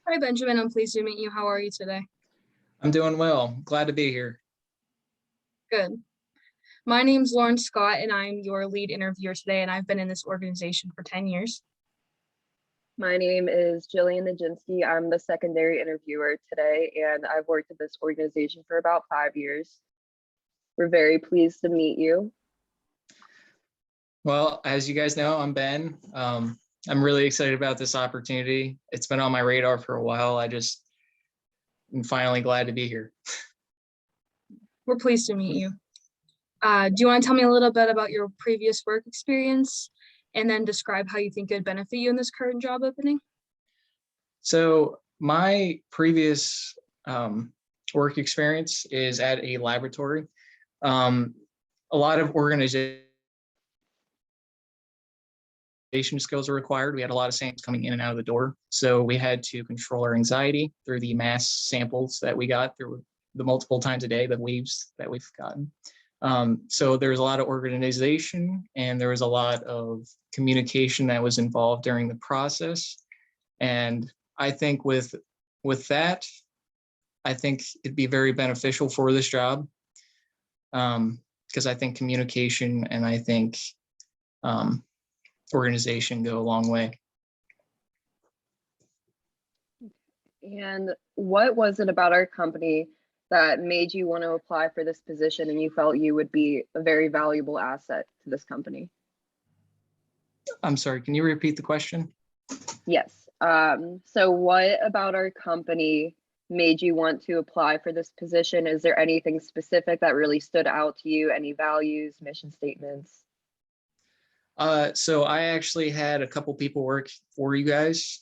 Hi, Benjamin. I'm pleased to meet you. How are you today? I'm doing well. Glad to be here. Good. My name's Lauren Scott, and I'm your lead interviewer today, and I've been in this organization for 10 years. My name is Jillian Najdzinski. I'm the secondary interviewer today, and I've worked at this organization for about 5 years. We're very pleased to meet you. Well, as you guys know, I'm Ben. I'm really excited about this opportunity. It's been on my radar for a while. I'm finally glad to be here. We're pleased to meet you. Do you want to tell me a little bit about your previous work experience and then describe how you think it would benefit you in this current job opening? So my previous work experience is at a laboratory. A lot of organization skills are required. We had a lot of samples coming in and out of the door. So we had to control our anxiety through the mass samples that we got through the multiple times a day, the waves that we've gotten. So there's a lot of organization and there was a lot of communication that was involved during the process. And I think with that, I think it'd be very beneficial for this job because I think communication and I think organization go a long way. And what was it about our company that made you want to apply for this position and you felt you would be a very valuable asset to this company? I'm sorry, can you repeat the question? Yes. So what about our company made you want to apply for this position? Is there anything specific that really stood out to you? Any values, mission statements? So I actually had a couple people work for you guys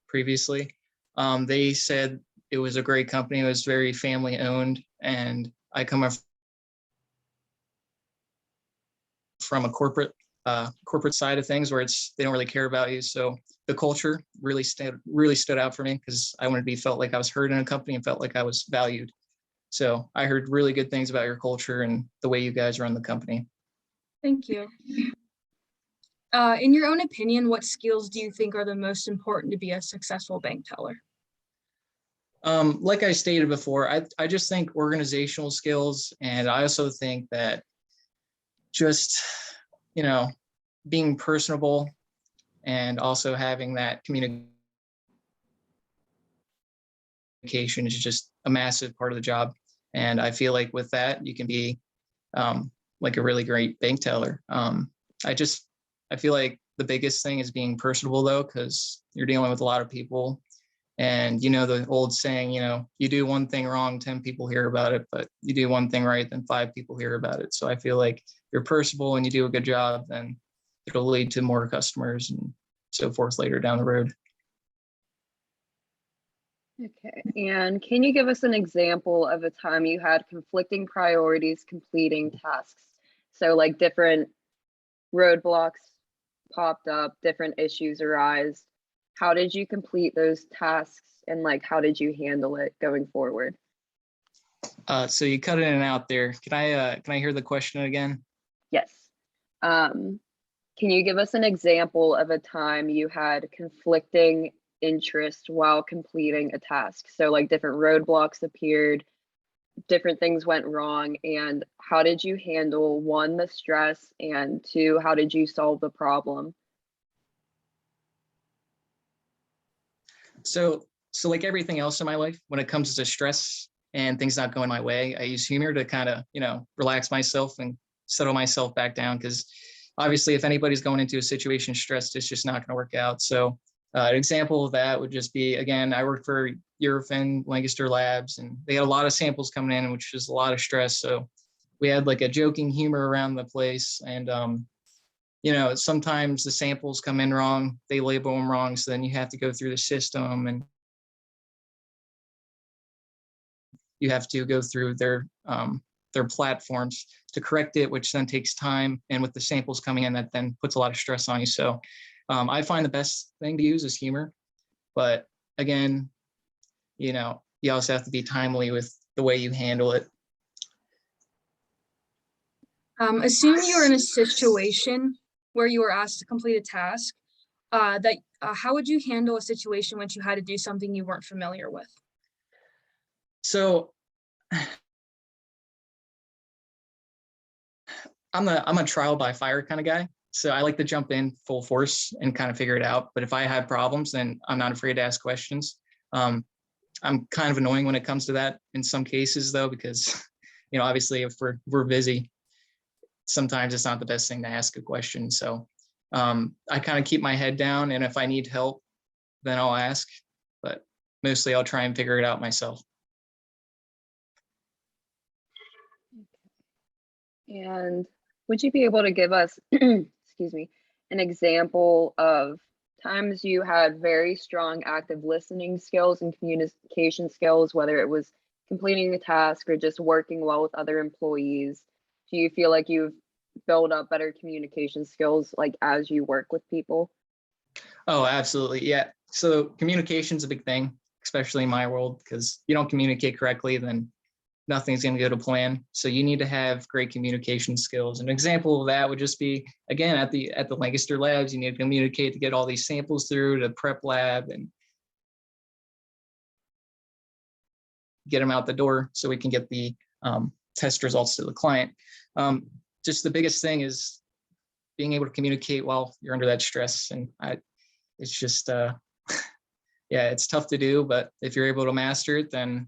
previously. They said it was a great company. It was very family owned, and I come from a corporate side of things where they don't really care about you. So the culture really stood out for me because I wanted to felt like I was heard in a company and felt like I was valued. So I heard really good things about your culture and the way you guys run the company. Thank you. In your own opinion, what skills do you think are the most important to be a successful bank teller? Like I stated before, I just think organizational skills, and I also think that just, being personable and also having that communication is just a massive part of the job. And I feel like with that, you can be like a really great bank teller. I feel like the biggest thing is being personable though, because you're dealing with a lot of people. And the old saying, you do one thing wrong, 10 people hear about it, but you do one thing right, then 5 people hear about it. So I feel like if you're personable and you do a good job, then it'll lead to more customers and so forth later down the road. Okay, and can you give us an example of a time you had conflicting priorities completing tasks? So like different roadblocks popped up, different issues arise. How did you complete those tasks and how did you handle it going forward? So you cut in and out there. Can I hear the question again? Yes. Can you give us an example of a time you had conflicting interest while completing a task? So different roadblocks appeared, different things went wrong, and how did you handle, one, the stress, and two, how did you solve the problem? So like everything else in my life, when it comes to stress and things not going my way, I use humor to kind of, relax myself and settle myself back down. Because obviously, if anybody's going into a situation stressed, it's just not going to work out. So an example of that would just be, again, I worked for Eurofin Lancaster Labs, and they had a lot of samples coming in, which was a lot of stress. So we had a joking humor around the place. And sometimes the samples come in wrong, they label them wrong. So then you have to go through the system and you have to go through their platforms to correct it, which then takes time. And with the samples coming in, that then puts a lot of stress on you. So I find the best thing to use is humor. But again, you also have to be timely with the way you handle it. Assume you were in a situation where you were asked to complete a task. how would you handle a situation when you had to do something you weren't familiar with? So I'm a trial by fire kind of guy. So I like to jump in full force and kind of figure it out. But if I have problems, then I'm not afraid to ask questions. I'm kind of annoying when it comes to that in some cases, though, because obviously if we're busy, sometimes it's not the best thing to ask a question. So I kind of keep my head down, and if I need help, then I'll ask. But mostly I'll try and figure it out myself. And would you be able to give us, excuse me, an example of times you had very strong active listening skills and communication skills, whether it was completing a task or just working well with other employees? Do you feel like you've built up better communication skills like as you work with people? Oh, absolutely. Yeah. So communication's a big thing, especially in my world, because you don't communicate correctly, then nothing's going to go to plan. So you need to have great communication skills. An example of that would just be, again, at the Lancaster labs, you need to communicate to get all these samples through to prep lab and get them out the door so we can get the test results to the client. Just the biggest thing is being able to communicate while you're under that stress. And it's just, yeah, it's tough to do, but if you're able to master it, then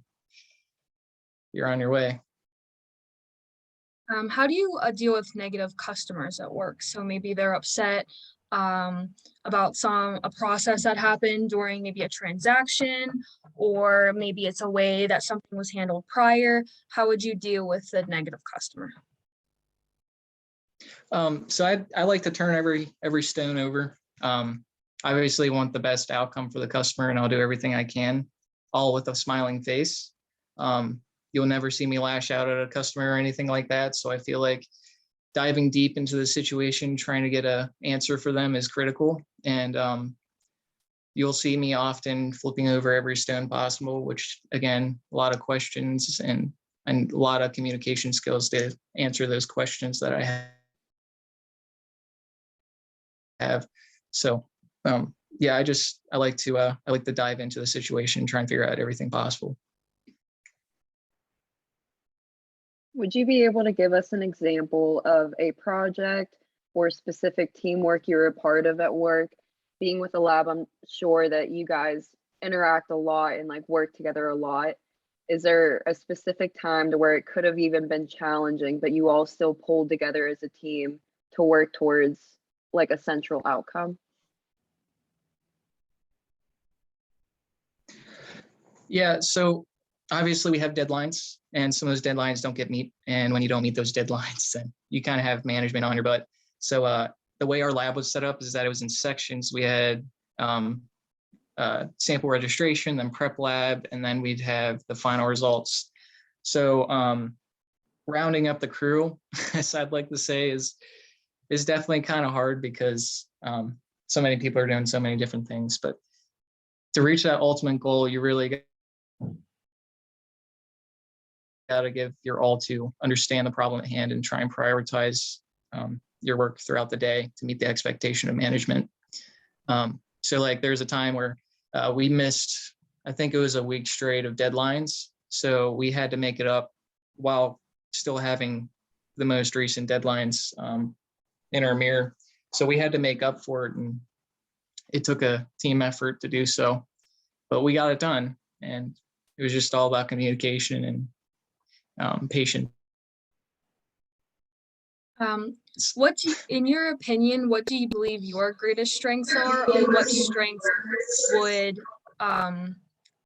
you're on your way. How do you deal with negative customers at work? So maybe they're upset about a process that happened during maybe a transaction, or maybe it's a way that something was handled prior. How would you deal with the negative customer? So I like to turn every stone over. I obviously want the best outcome for the customer, and I'll do everything I can, all with a smiling face. You'll never see me lash out at a customer or anything like that. So I feel like diving deep into the situation, trying to get an answer for them is critical. And you'll see me often flipping over every stone possible, which again, a lot of questions and a lot of communication skills to answer those questions that I have. So yeah, I like to dive into the situation and try and figure out everything possible. Would you be able to give us an example of a project or specific teamwork you're a part of at work? Being with a lab, I'm sure that you guys interact a lot and like work together a lot. Is there a specific time to where it could have even been challenging, but you all still pulled together as a team to work towards like a central outcome? Yeah, so obviously we have deadlines, and some of those deadlines don't get meet. And when you don't meet those deadlines, then you kind of have management on your butt. So the way our lab was set up is that it was in sections. We had sample registration, then prep lab, and then we'd have the final results. So rounding up the crew, as I'd like to say, is definitely kind of hard because so many people are doing so many different things. But to reach that ultimate goal, you really got to give your all to understand the problem at hand and try and prioritize your work throughout the day to meet the expectation of management. So like there's a time where we missed, I think it was a week straight of deadlines. So we had to make it up while still having the most recent deadlines in our mirror. So we had to make up for it, and it took a team effort to do so, but we got it done. And it was just all about communication and patient. In your opinion, what do you believe your greatest strengths are, and what strengths would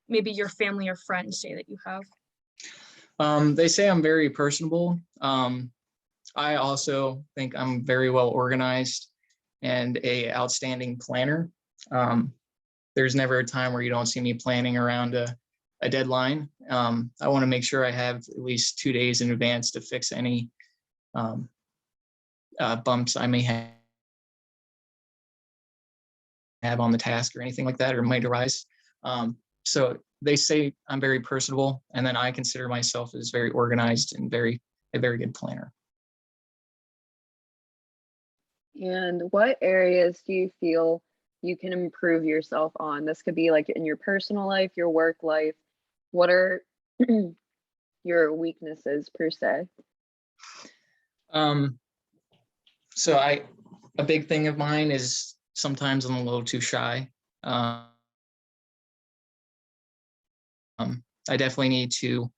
maybe your family or friends say that you have? They say I'm very personable. I also think I'm very well organized and a outstanding planner. There's never a time where you don't see me planning around a deadline. I want to make sure I have at least 2 days in advance to fix any bumps I may have on the task or anything like that, or might arise. So they say I'm very personable, and then I consider myself as very organized and a very good planner. And what areas do you feel you can improve yourself on? This could be like in your personal life, your work life. What are your weaknesses per se? So a big thing of mine is sometimes I'm a little too shy. I definitely need to,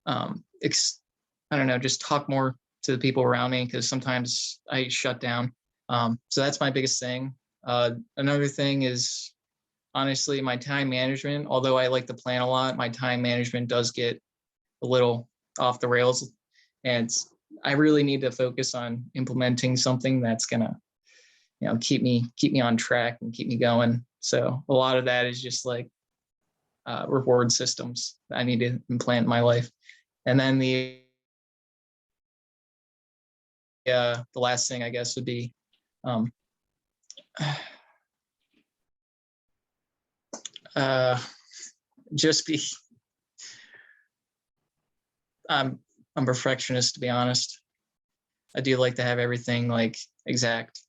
I don't know, just talk more to the people around me, because sometimes I shut down. So that's my biggest thing. Another thing is honestly my time management. Although I like to plan a lot, my time management does get a little off the rails, and I really need to focus on implementing something that's gonna, keep me on track and keep me going. So a lot of that is just like reward systems that I need to implant in my life. And then the last thing I guess would be just be I'm a perfectionist, to be honest. I do like to have everything like exact.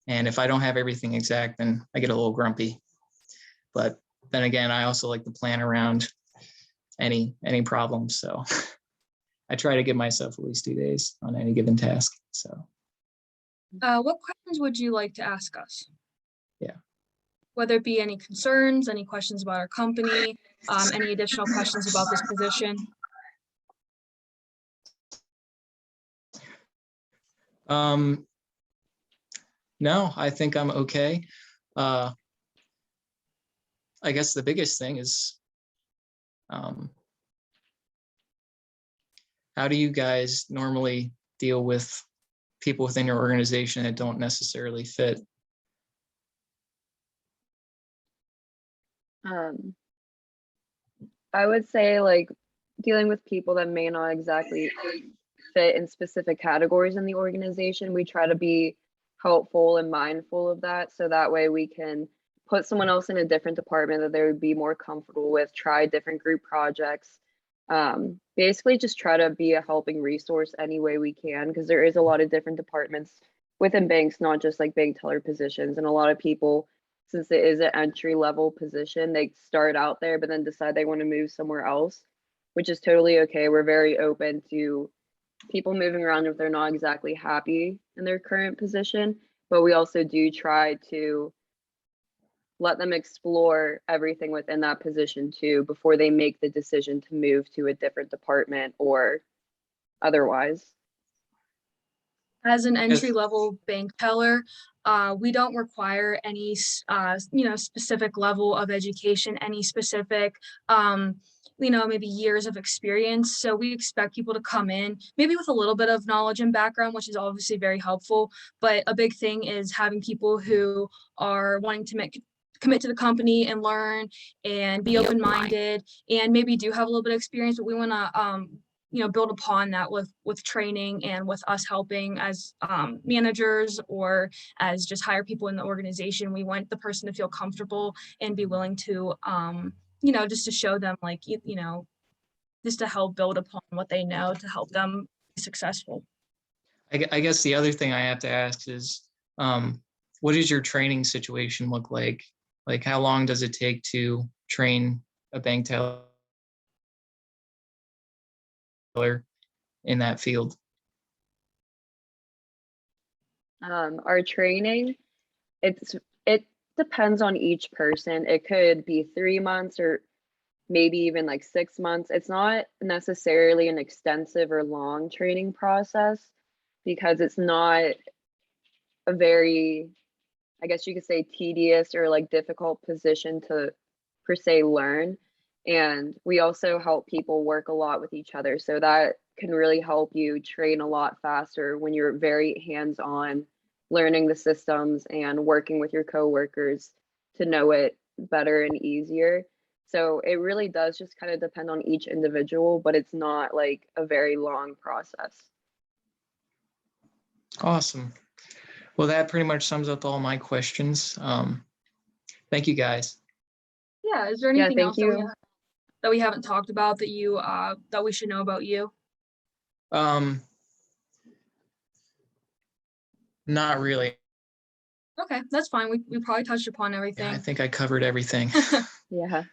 And if I don't have everything exact, then I get a little grumpy. But then again, I also like to plan around any problems. So I try to give myself at least 2 days on any given task. So What questions would you like to ask us? yeah. Whether it be any concerns, any questions about our company, any additional questions about this position? No, I think I'm okay. I guess the biggest thing is, how do you guys normally deal with people within your organization that don't necessarily fit? I would say like dealing with people that may not exactly fit in specific categories in the organization. We try to be helpful and mindful of that, so that way we can put someone else in a different department that they would be more comfortable with, try different group projects. Basically just try to be a helping resource any way we can, because there is a lot of different departments within banks, not just like bank teller positions. And a lot of people, since it is an entry level position, they start out there but then decide they want to move somewhere else, which is totally okay. We're very open to people moving around if they're not exactly happy in their current position, but we also do try to let them explore everything within that position too before they make the decision to move to a different department or otherwise. As an Yes. entry-level bank teller, we don't require any, specific level of education, any specific, maybe years of experience. So we expect people to come in maybe with a little bit of knowledge and background, which is obviously very helpful. But a big thing is having people who are wanting to commit to the company and learn and be open-minded and maybe do have a little bit of experience, but we want to build upon that with training and with us helping as managers or as just hire people in the organization. We want the person to feel comfortable and be willing to just to show them like just to help build upon what they know to help them be successful. I guess the other thing I have to ask is, what does your training situation look like? Like, how long does it take to train a bank teller in that field? Our training, it depends on each person. It could be 3 months or maybe even like 6 months. It's not necessarily an extensive or long training process because it's not a very, I guess you could say, tedious or like difficult position to per se learn. And we also help people work a lot with each other. So that can really help you train a lot faster when you're very hands-on, learning the systems and working with your coworkers to know it better and easier. So it really does just kind of depend on each individual, but it's not like a very long process. Awesome. Well, that pretty much sums up all my questions. Thank you guys. Yeah, is there Yeah, anything thank else you. that we haven't talked about that that we should know about you? Not really. Okay, that's fine. We probably touched upon Yeah, everything. I think I covered everything. Yeah.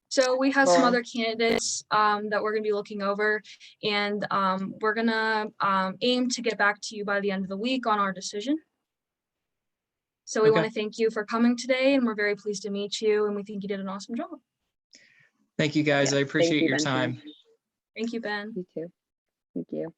So we have some Well- other candidates that we're gonna be looking over, and we're gonna aim to get back to you by the end of the week on our decision. So we Okay. want to thank you for coming today, and we're very pleased to meet you, and we think you did an awesome job. Thank you guys. Yeah, I thank appreciate you, your Benson. time. Thank you, Ben. You too. Thank you.